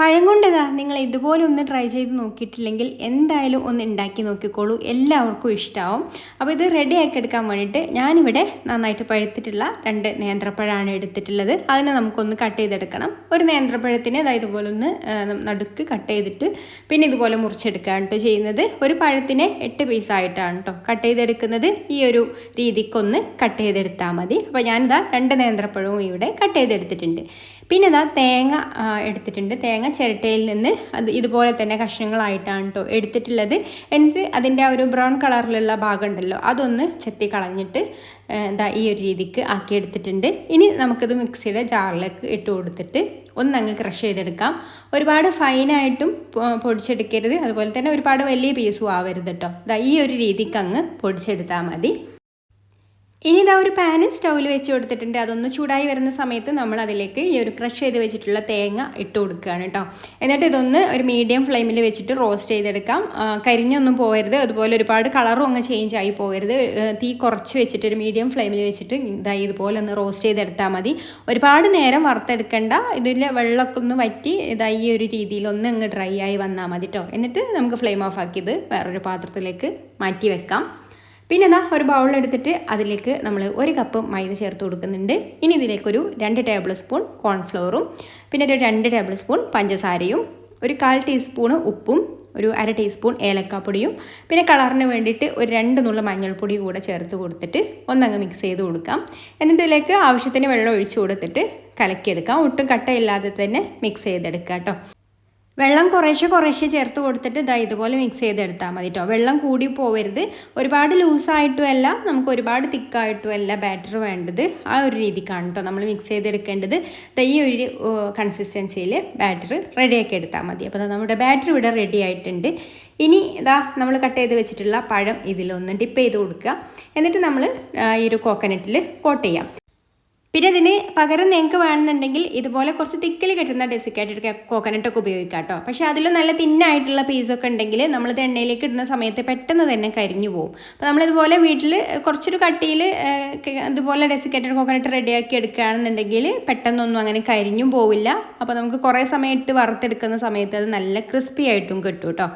പഴം കൊണ്ടിതാ നിങ്ങൾ ഇതുപോലെ ഒന്ന് ട്രൈ ചെയ്ത് നോക്കിയിട്ടില്ലെങ്കിൽ എന്തായാലും ഒന്ന് ഉണ്ടാക്കി നോക്കിക്കോളൂ, എല്ലാവർക്കും ഇഷ്ടമാവും. അപ്പോൾ ഇത് റെഡി ആക്കി എടുക്കാൻ വേണ്ടിയിട്ട് ഞാനിവിടെ നന്നായിട്ട് പഴുത്തിട്ടുള്ള 2 നേന്ത്രപ്പഴമാണ് എടുത്തിട്ടുള്ളത്. അതിനെ നമുക്കൊന്ന് കട്ട് ചെയ്തെടുക്കണം. ഒരു നേന്ത്രപ്പഴത്തിന് ഇതുപോലെ ഒന്ന് നടുക്ക് കട്ട് ചെയ്തിട്ട് പിന്നെ ഇതുപോലെ മുറിച്ചെടുക്കുകയാണ് കേട്ടോ ചെയ്യുന്നത്. ഒരു പഴത്തിനെ 8 പീസായിട്ടാണ് കേട്ടോ കട്ട് ചെയ്തെടുക്കുന്നത്. ഈ ഒരു രീതിക്കൊന്ന് കട്ട് ചെയ്തെടുത്താൽ മതി. അപ്പോൾ ഞാനിതാ 2 നേന്ത്രപ്പഴവും ഇവിടെ കട്ട് ചെയ്തെടുത്തിട്ടുണ്ട്. പിന്നെ ഇതാ തേങ്ങ എടുത്തിട്ടുണ്ട്. തേങ്ങ ചിരട്ടയിൽ നിന്ന് അത് ഇതുപോലെ തന്നെ കഷ്ണങ്ങളായിട്ടാണ് കേട്ടോ എടുത്തിട്ടുള്ളത്. എന്നിട്ട് അതിൻ്റെ ആ ഒരു ബ്രൗൺ കളറിലുള്ള ഭാഗം ഉണ്ടല്ലോ അതൊന്ന് ചെത്തി കളഞ്ഞിട്ട് എന്താ ഈ ഒരു രീതിക്ക് ആക്കി എടുത്തിട്ടുണ്ട്. ഇനി നമുക്കിത് മിക്സിയുടെ ജാറിലേക്ക് ഇട്ട് കൊടുത്തിട്ട് ഒന്നങ്ങ് ക്രഷ് ചെയ്തെടുക്കാം. ഒരുപാട് ഫൈനായിട്ടും പൊടിച്ചെടുക്കരുത്, അതുപോലെ തന്നെ ഒരുപാട് വലിയ പീസും ആവരുത് കേട്ടോ. ഈ ഒരു രീതിക്ക് അങ്ങ് പൊടിച്ചെടുത്താൽ മതി. ഇനി ഇതാ ഒരു പാന് സ്റ്റൗവിൽ വെച്ച് കൊടുത്തിട്ടുണ്ട്. അതൊന്ന് ചൂടായി വരുന്ന സമയത്ത് നമ്മൾ അതിലേക്ക് ഈ ഒരു ക്രഷ് ചെയ്ത് വെച്ചിട്ടുള്ള തേങ്ങ ഇട്ട് കൊടുക്കുകയാണ് കേട്ടോ. എന്നിട്ട് ഇതൊന്ന് ഒരു മീഡിയം ഫ്ലെയിമിൽ വെച്ചിട്ട് റോസ്റ്റ് ചെയ്തെടുക്കാം. കരിഞ്ഞൊന്നും പോകരുത്, അതുപോലെ ഒരുപാട് കളറും അങ്ങ് ചേഞ്ച് ആയി പോകരുത്. തീ കുറച്ച് വെച്ചിട്ട് ഒരു മീഡിയം ഫ്ലെയിമിൽ വെച്ചിട്ട് ഇതുപോലെ ഒന്ന് റോസ്റ്റ് ചെയ്തെടുത്താൽ മതി. ഒരുപാട് നേരം വറുത്തെടുക്കേണ്ട. ഇതിൽ വെള്ളമൊക്കെ ഒന്ന് വറ്റി ഈ ഒരു രീതിയിൽ ഒന്ന് അങ്ങ് ഡ്രൈ ആയി വന്നാൽ മതി കേട്ടോ. എന്നിട്ട് നമുക്ക് ഫ്ലെയിം ഓഫ് ആക്കിയത് വേറൊരു പാത്രത്തിലേക്ക് മാറ്റി വെക്കാം. പിന്നെ ഒരു ബൗളെടുത്തിട്ട് അതിലേക്ക് നമ്മൾ 1 കപ്പ് മൈദ ചേർത്ത് കൊടുക്കുന്നുണ്ട്. ഇനി ഇതിലേക്കൊരു 2 ടേബിൾ സ്പൂൺ കോൺഫ്ലവറും പിന്നെ ഒരു 2 ടേബിൾ സ്പൂൺ പഞ്ചസാരയും ഒരു 1/4 ടീസ്പൂൺ ഉപ്പും ഒരു 1/2 ടീസ്പൂൺ ഏലക്കാപ്പൊടിയും പിന്നെ കളറിന് വേണ്ടിയിട്ട് ഒരു 2 നുള്ള മഞ്ഞൾപ്പൊടി കൂടെ ചേർത്ത് കൊടുത്തിട്ട് ഒന്നങ്ങ് മിക്സ് ചെയ്ത് കൊടുക്കാം. എന്നിട്ട് ഇതിലേക്ക് ആവശ്യത്തിന് വെള്ളം ഒഴിച്ചു കൊടുത്തിട്ട് കലക്കിയെടുക്കാം. ഒട്ടും കട്ടയില്ലാതെ തന്നെ മിക്സ് ചെയ്തെടുക്കാം കേട്ടോ. വെള്ളം കുറേശ്ശെ ചേർത്ത് കൊടുത്തിട്ട് ഇതുപോലെ മിക്സ് ചെയ്തെടുത്താൽ മതി കേട്ടോ. വെള്ളം കൂടി പോവരുത്. ഒരുപാട് ലൂസായിട്ടും അല്ല, നമുക്ക് ഒരുപാട് തിക്കായിട്ടും അല്ല ബാറ്റർ വേണ്ടത്. ആ ഒരു രീതിക്കാണ് കേട്ടോ നമ്മൾ മിക്സ് ചെയ്തെടുക്കേണ്ടത്. ഈ ഒരു കൺസിസ്റ്റൻസിയിൽ ബാറ്റർ റെഡിയാക്കി എടുത്താൽ മതി. അപ്പോൾ നമ്മുടെ ബാറ്റർ ഇവിടെ റെഡി ആയിട്ടുണ്ട്. ഇനി നമ്മൾ കട്ട് ചെയ്ത് വെച്ചിട്ടുള്ള പഴം ഇതിലൊന്ന് ഡിപ്പ് ചെയ്ത് കൊടുക്കുക. എന്നിട്ട് നമ്മൾ ഈ ഒരു കോക്കനട്ടിൽ കോട്ട് ചെയ്യാം. പിന്നെ ഇതിന് പകരം നിങ്ങൾക്ക് വേണമെന്നുണ്ടെങ്കിൽ ഇതുപോലെ കുറച്ച് തിക്കിൽ കിട്ടുന്ന ഡെസിക്കേറ്റഡ് കോക്കനട്ടൊക്കെ ഉപയോഗിക്കാം കേട്ടോ. പക്ഷേ അതിൽ നല്ല തിന്നായിട്ടുള്ള പീസൊക്കെ ഉണ്ടെങ്കിൽ നമ്മളിത് എണ്ണയിലേക്ക് ഇടുന്ന സമയത്ത് പെട്ടെന്ന് തന്നെ കരിഞ്ഞു പോകും. അപ്പോൾ നമ്മളിതുപോലെ വീട്ടിൽ കുറച്ചൊരു കട്ടിയിൽ ഇതുപോലെ ഡെസിക്കേറ്റഡ് കോക്കനട്ട് റെഡിയാക്കി എടുക്കുകയാണെന്നുണ്ടെങ്കിൽ പെട്ടെന്നൊന്നും അങ്ങനെ കരിഞ്ഞും പോവില്ല. അപ്പോൾ നമുക്ക് കുറേ സമയം ഇട്ട് വറുത്തെടുക്കുന്ന സമയത്ത് അത് നല്ല ക്രിസ്പി ആയിട്ടും കിട്ടും കേട്ടോ.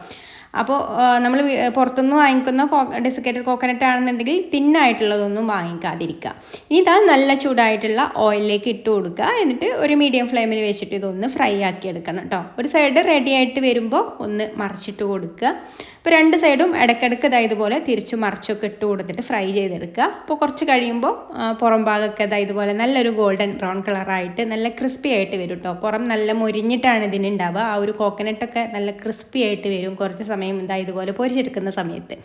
അപ്പോൾ നമ്മൾ പുറത്തുനിന്ന് വാങ്ങിക്കുന്ന ഡെസിക്കേറ്റഡ് കോക്കനട്ട് ആണെന്നുണ്ടെങ്കിൽ തിന്നായിട്ടുള്ളതൊന്നും വാങ്ങിക്കാതിരിക്കുക. ഇനി നല്ല ചൂടായിട്ടുള്ള ഓയിലിലേക്ക് ഇട്ട് കൊടുക്കുക. എന്നിട്ട് ഒരു മീഡിയം ഫ്ലെയിമിൽ വെച്ചിട്ട് ഇതൊന്ന് ഫ്രൈ ആക്കി എടുക്കണം കേട്ടോ. ഒരു സൈഡ് റെഡി ആയിട്ട് വരുമ്പോൾ ഒന്ന് മറിച്ചിട്ട് കൊടുക്കുക. ഇപ്പോൾ 2 സൈഡും ഇടയ്ക്കിടയ്ക്ക് ഇതുപോലെ തിരിച്ചു മറിച്ചൊക്കെ ഇട്ട് കൊടുത്തിട്ട് ഫ്രൈ ചെയ്തെടുക്കുക. അപ്പോൾ കുറച്ച് കഴിയുമ്പോൾ പുറം ഭാഗമൊക്കെ ഇതുപോലെ നല്ലൊരു ഗോൾഡൻ ബ്രൗൺ കളറായിട്ട് നല്ല ക്രിസ്പി ആയിട്ട് വരും കേട്ടോ. പുറം നല്ല മൊരിഞ്ഞിട്ടാണ് ഇതിനുണ്ടാവുക. ആ ഒരു കോക്കനട്ടൊക്കെ നല്ല ക്രിസ്പി ആയിട്ട് വരും കുറച്ച് സമയം ഇതുപോലെ പൊരിച്ചെടുക്കുന്ന സമയത്ത്.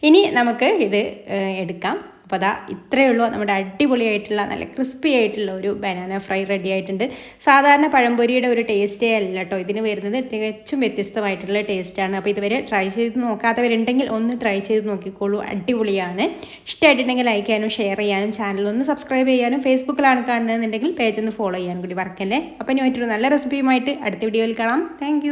ഇനി നമുക്ക് ഇത് എടുക്കാം. അപ്പോൾ ഇത്രയേ ഉള്ളൂ. നമ്മുടെ അടിപൊളിയായിട്ടുള്ള നല്ല ക്രിസ്പി ആയിട്ടുള്ള ഒരു ബനാന ഫ്രൈ റെഡി ആയിട്ടുണ്ട്. സാധാരണ പഴംപൊരിയുടെ ഒരു ടേസ്റ്റേ അല്ല കേട്ടോ ഇതിന് വരുന്നത്. തികച്ചും വ്യത്യസ്തമായിട്ടുള്ള ടേസ്റ്റാണ്. അപ്പോൾ ഇതുവരെ ട്രൈ ചെയ്ത് നോക്കാത്തവരുണ്ടെങ്കിൽ ഒന്ന് ട്രൈ ചെയ്ത് നോക്കിക്കോളൂ. അടിപൊളിയാണ്. ഇഷ്ടമായിട്ടുണ്ടെങ്കിൽ ലൈക്ക് ചെയ്യാനും ഷെയർ ചെയ്യാനും ചാനലൊന്ന് സബ്സ്ക്രൈബ് ചെയ്യാനും ഫേസ്ബുക്കിലാണ് കാണുന്നതെന്നുണ്ടെങ്കിൽ പേജ് ഒന്ന് ഫോളോ ചെയ്യാനും കൂടി മറക്കല്ലേ. അപ്പോൾ ഇനി മറ്റൊരു നല്ല റെസിപ്പിയുമായിട്ട് അടുത്ത വീഡിയോയിൽ കാണാം. താങ്ക്